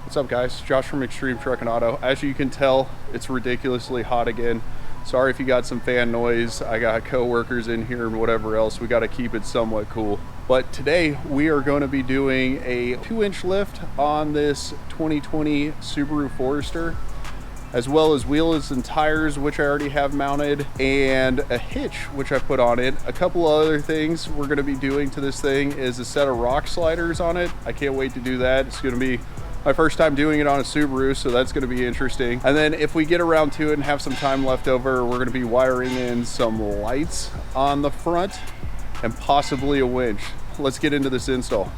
What's up guys, Josh from Xtreme Truck and Auto. As you can tell, it's ridiculously hot again. Sorry if you got some fan noise. I got co-workers in here and whatever else. We got to keep it somewhat cool. But today we are going to be doing a 2-inch lift on this 2020 Subaru Forester, as well as wheels and tires, which I already have mounted, and a hitch, which I put on it. A couple other things we're going to be doing to this thing is a set of rock sliders on it. I can't wait to do that. It's going to be my first time doing it on a Subaru, so that's going to be interesting. And then if we get around to it and have some time left over, we're going to be wiring in some lights on the front and possibly a winch. Let's get into this install.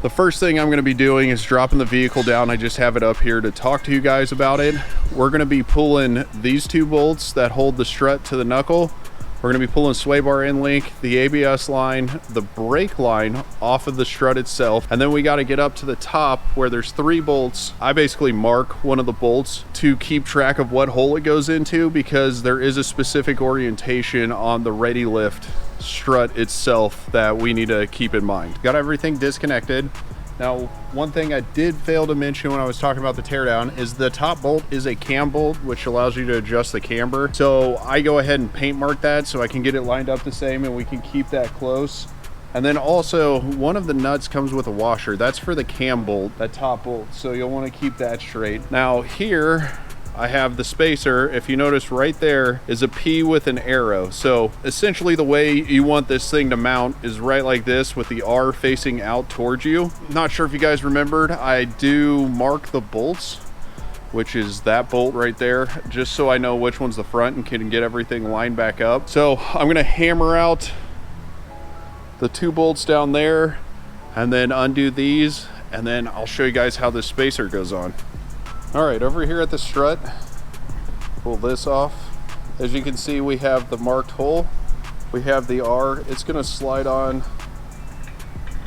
The first thing I'm going to be doing is dropping the vehicle down. I just have it up here to talk to you guys about it. We're going to be pulling these 2 bolts that hold the strut to the knuckle. We're going to be pulling sway bar end link, the ABS line, the brake line off of the strut itself, and then we got to get up to the top where there's 3 bolts. I basically mark one of the bolts to keep track of what hole it goes into, because there is a specific orientation on the ReadyLIFT strut itself that we need to keep in mind. Got everything disconnected. Now, one thing I did fail to mention when I was talking about the teardown is the top bolt is a cam bolt, which allows you to adjust the camber. So I go ahead and paint mark that so I can get it lined up the same and we can keep that close. And then also, one of the nuts comes with a washer. That's for the cam bolt, that top bolt. So you'll want to keep that straight. Now here, I have the spacer. If you notice right there is a P with an arrow. So essentially the way you want this thing to mount is right like this, with the R facing out towards you. Not sure if you guys remembered, I do mark the bolts, which is that bolt right there, just so I know which one's the front and can get everything lined back up. So I'm gonna hammer out the 2 bolts down there and then undo these, and then I'll show you guys how this spacer goes on. All right, over here at the strut, pull this off. As you can see, we have the marked hole. We have the R. It's gonna slide on,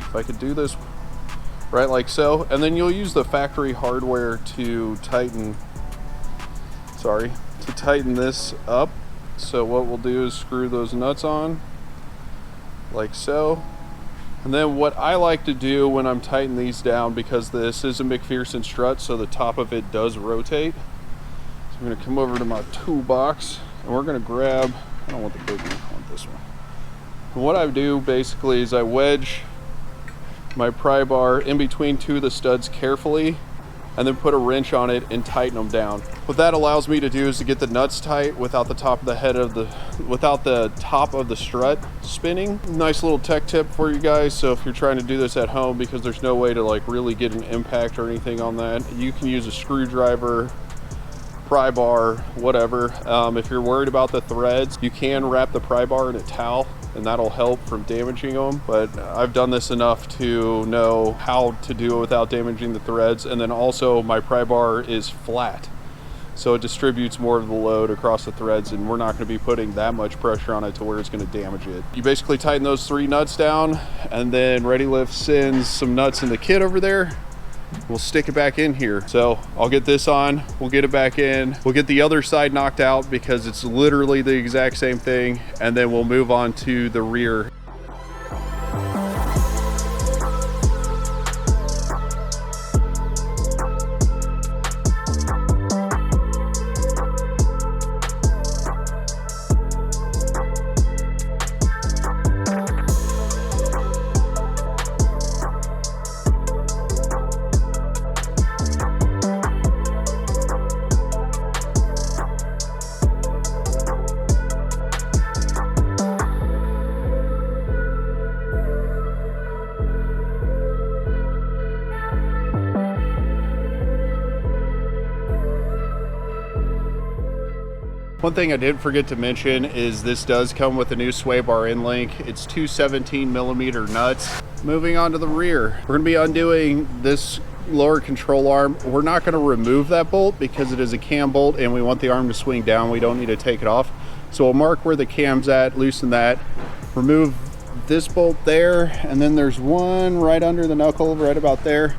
if I could do this right like so, and then you'll use the factory hardware to tighten this up. So what we'll do is screw those nuts on like so. And then what I like to do when I'm tightening these down, because this is a McPherson strut, so the top of it does rotate. So I'm gonna come over to my toolbox and we're gonna grab, I don't want the big one, I want this one. And what I do basically is I wedge my pry bar in between 2 of the studs carefully, and then put a wrench on it and tighten them down. What that allows me to do is to get the nuts tight without the top of the strut spinning. Nice little tech tip for you guys. So if you're trying to do this at home, because there's no way to like really get an impact or anything on that, you can use a screwdriver, pry bar, whatever. If you're worried about the threads, you can wrap the pry bar in a towel and that'll help from damaging them. But I've done this enough to know how to do it without damaging the threads. And then also my pry bar is flat, so it distributes more of the load across the threads, and we're not going to be putting that much pressure on it to where it's going to damage it. You basically tighten those 3 nuts down, and then ReadyLIFT sends some nuts in the kit over there. We'll stick it back in here. So I'll get this on, we'll get it back in, we'll get the other side knocked out because it's literally the exact same thing, and then we'll move on to the rear. One thing I did forget to mention is this does come with a new sway bar end link. It's 2 17mm nuts. Moving on to the rear, we're going to be undoing this lower control arm. We're not going to remove that bolt because it is a cam bolt and we want the arm to swing down. We don't need to take it off. So we'll mark where the cam's at, loosen that, remove this bolt there, and then there's one right under the knuckle, right about there.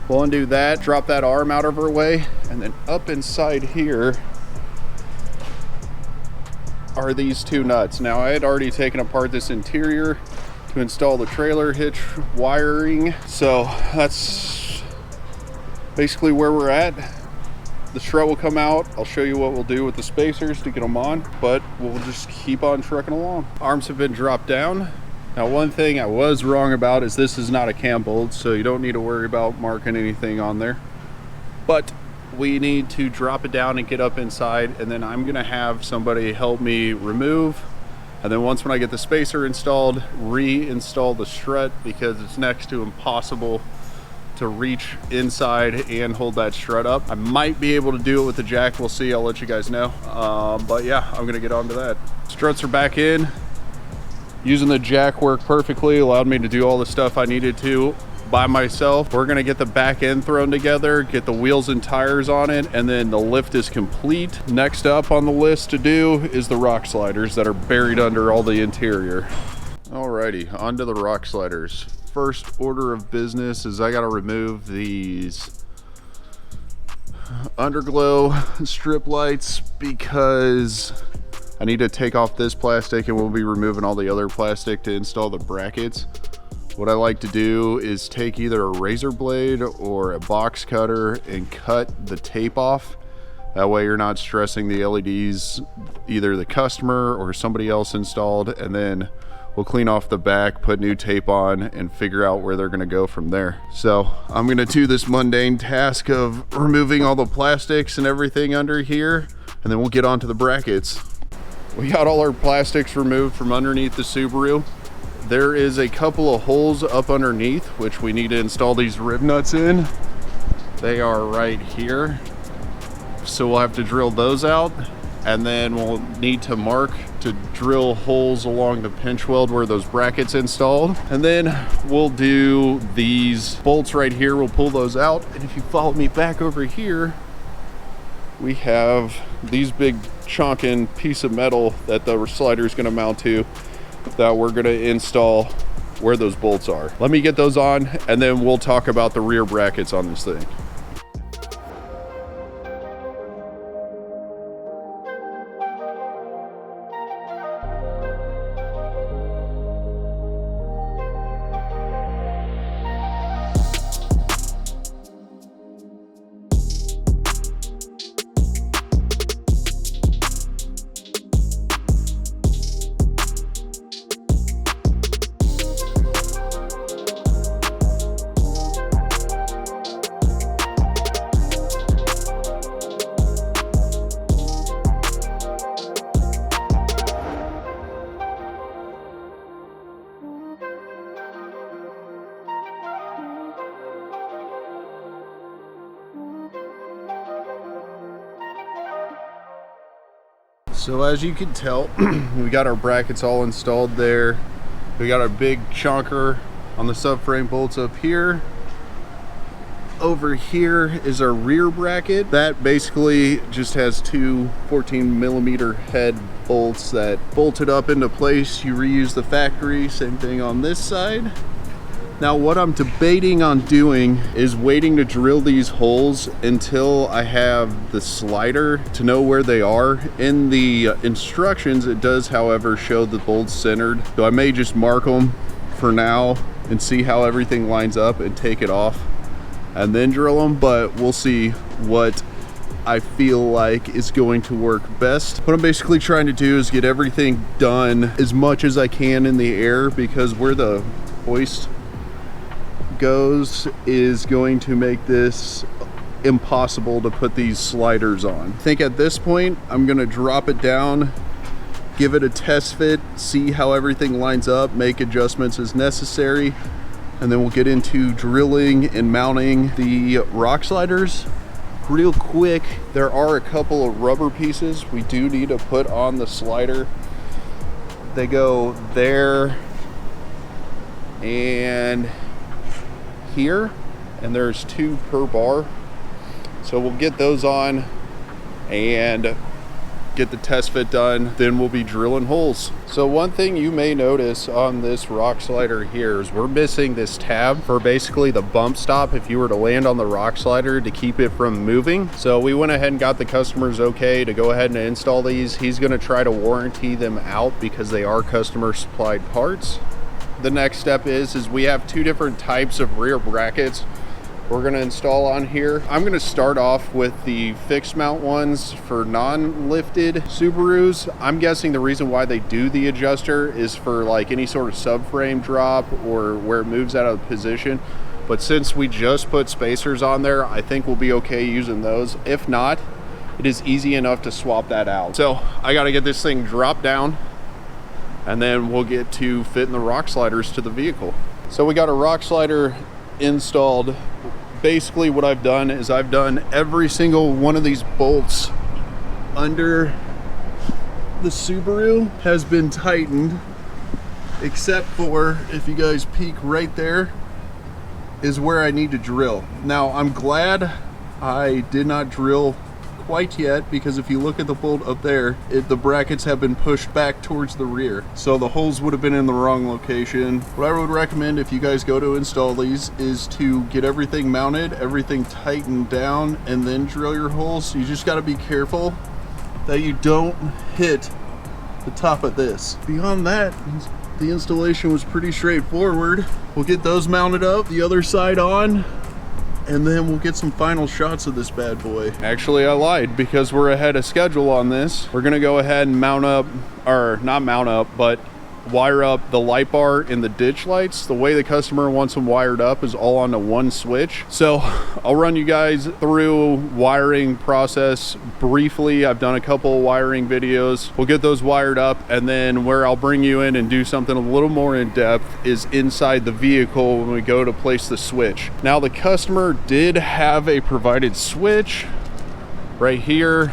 We'll undo that, drop that arm out of our way, and then up inside here are these 2 nuts. Now I had already taken apart this interior to install the trailer hitch wiring, so that's basically where we're at. The strut will come out. I'll show you what we'll do with the spacers to get them on, but we'll just keep on trucking along. Arms have been dropped down. Now, one thing I was wrong about is this is not a cam bolt, so you don't need to worry about marking anything on there. But we need to drop it down and get up inside, and then I'm gonna have somebody help me remove. And then once when I get the spacer installed, reinstall the strut, because it's next to impossible to reach inside and hold that strut up. I might be able to do it with the jack. We'll see. I'll let you guys know. But yeah, I'm gonna get onto that. Struts are back in. Using the jack worked perfectly, allowed me to do all the stuff I needed to by myself. We're gonna get the back end thrown together, get the wheels and tires on it, and then the lift is complete. Next up on the list to do is the rock sliders that are buried under all the interior. Alrighty, onto the rock sliders. First order of business is I gotta remove these underglow strip lights because I need to take off this plastic, and we'll be removing all the other plastic to install the brackets. What I like to do is take either a razor blade or a box cutter and cut the tape off. That way you're not stressing the LEDs, either the customer or somebody else installed, and then we'll clean off the back, put new tape on, and figure out where they're gonna go from there. So I'm gonna do this mundane task of removing all the plastics and everything under here, and then we'll get onto the brackets. We got all our plastics removed from underneath the Subaru. There is a couple of holes up underneath, which we need to install these rib nuts in. They are right here. So we'll have to drill those out, and then we'll need to mark to drill holes along the pinch weld where those brackets installed. And then we'll do these bolts right here. We'll pull those out. And if you follow me back over here, we have these big chunkin piece of metal that the slider is going to mount to, that we're going to install where those bolts are. Let me get those on, and then we'll talk about the rear brackets on this thing. So as you can tell, we got our brackets all installed there. We got our big chunker on the subframe bolts up here. Over here is our rear bracket. That basically just has two 14mm head bolts that bolted up into place. You reuse the factory, same thing on this side. Now what I'm debating on doing is waiting to drill these holes until I have the slider to know where they are. In the instructions, it does, however, show the bolts centered. So I may just mark them for now and see how everything lines up and take it off and then drill them, but we'll see what I feel like is going to work best. What I'm basically trying to do is get everything done as much as I can in the air, because where the hoist goes is going to make this impossible to put these sliders on. I think at this point I'm gonna drop it down, give it a test fit, see how everything lines up, make adjustments as necessary, and then we'll get into drilling and mounting the rock sliders. Real quick, there are a couple of rubber pieces we do need to put on the slider. They go there and here, and there's 2 per bar. So we'll get those on and get the test fit done, then we'll be drilling holes. So one thing you may notice on this rock slider here is we're missing this tab for basically the bump stop if you were to land on the rock slider to keep it from moving. So we went ahead and got the customer's okay to go ahead and install these. He's going to try to warranty them out because they are customer supplied parts. The next step is we have 2 different types of rear brackets. we're gonna install on here. I'm gonna start off with the fixed mount ones for non-lifted Subarus. I'm guessing the reason why they do the adjuster is for like any sort of subframe drop or where it moves out of position. But since we just put spacers on there, I think we'll be okay using those. If not, it is easy enough to swap that out. So I gotta get this thing dropped down, and then we'll get to fitting the rock sliders to the vehicle. So we got a rock slider installed. Basically what I've done is I've done every single one of these bolts under the Subaru has been tightened, except for, if you guys peek right there, is where I need to drill. Now I'm glad I did not drill quite yet, because if you look at the bolt up there, the brackets have been pushed back towards the rear, so the holes would have been in the wrong location. What I would recommend if you guys go to install these is to get everything mounted, everything tightened down, and then drill your holes. You just got to be careful that you don't hit the top of this. Beyond that, the installation was pretty straightforward. We'll get those mounted up, the other side on, and then we'll get some final shots of this bad boy. Actually, I lied, because we're ahead of schedule on this. We're gonna go ahead and mount up, or not mount up, but wire up the light bar and the ditch lights. The way the customer wants them wired up is all onto one switch. So I'll run you guys through wiring process briefly. I've done a couple of wiring videos. We'll get those wired up, and then where I'll bring you in and do something a little more in depth is inside the vehicle when we go to place the switch. Now the customer did have a provided switch right here.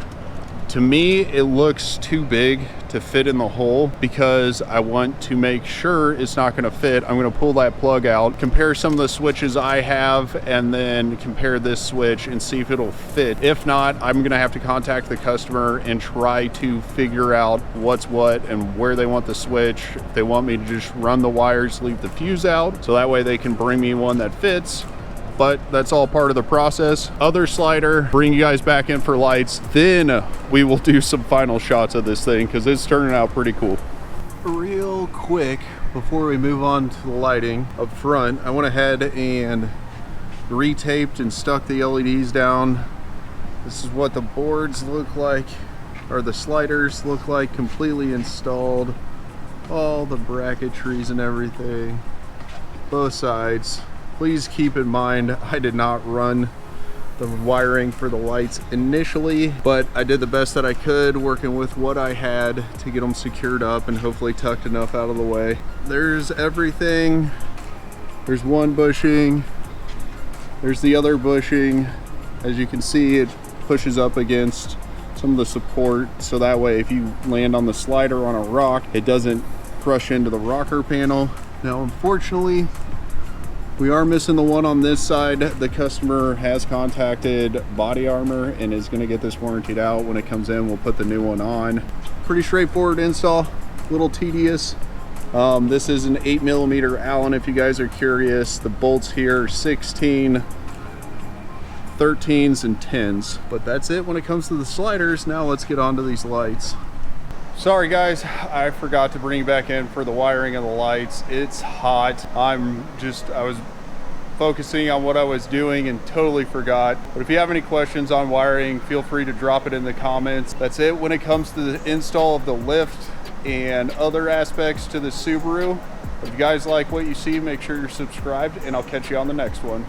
To me, it looks too big to fit in the hole, because I want to make sure it's not going to fit. I'm going to pull that plug out, compare some of the switches I have, and then compare this switch and see if it'll fit. If not, I'm going to have to contact the customer and try to figure out what's what and where they want the switch. If they want me to just run the wires, leave the fuse out, so that way they can bring me one that fits. But that's all part of the process. Other slider, bring you guys back in for lights, then we will do some final shots of this thing, because it's turning out pretty cool. Real quick, before we move on to the lighting up front, I went ahead and retaped and stuck the LEDs down. This is what the boards look like, or the sliders look like, completely installed. All the bracketries and everything, both sides. Please keep in mind, I did not run the wiring for the lights initially, but I did the best that I could working with what I had to get them secured up and hopefully tucked enough out of the way. There's everything. There's one bushing. There's the other bushing. As you can see, it pushes up against some of the support, so that way if you land on the slider on a rock, it doesn't crush into the rocker panel. Now, unfortunately, we are missing the one on this side. The customer has contacted Body Armor and is going to get this warrantied out. When it comes in, we'll put the new one on. Pretty straightforward install, a little tedious. This is an 8mm Allen, if you guys are curious. The bolts here are 16, 13s, and 10s. But that's it when it comes to the sliders. Now let's get on to these lights. Sorry guys, I forgot to bring you back in for the wiring of the lights. It's hot. I was focusing on what I was doing and totally forgot. But if you have any questions on wiring, feel free to drop it in the comments. That's it when it comes to the install of the lift and other aspects to the Subaru. If you guys like what you see, make sure you're subscribed, and I'll catch you on the next one.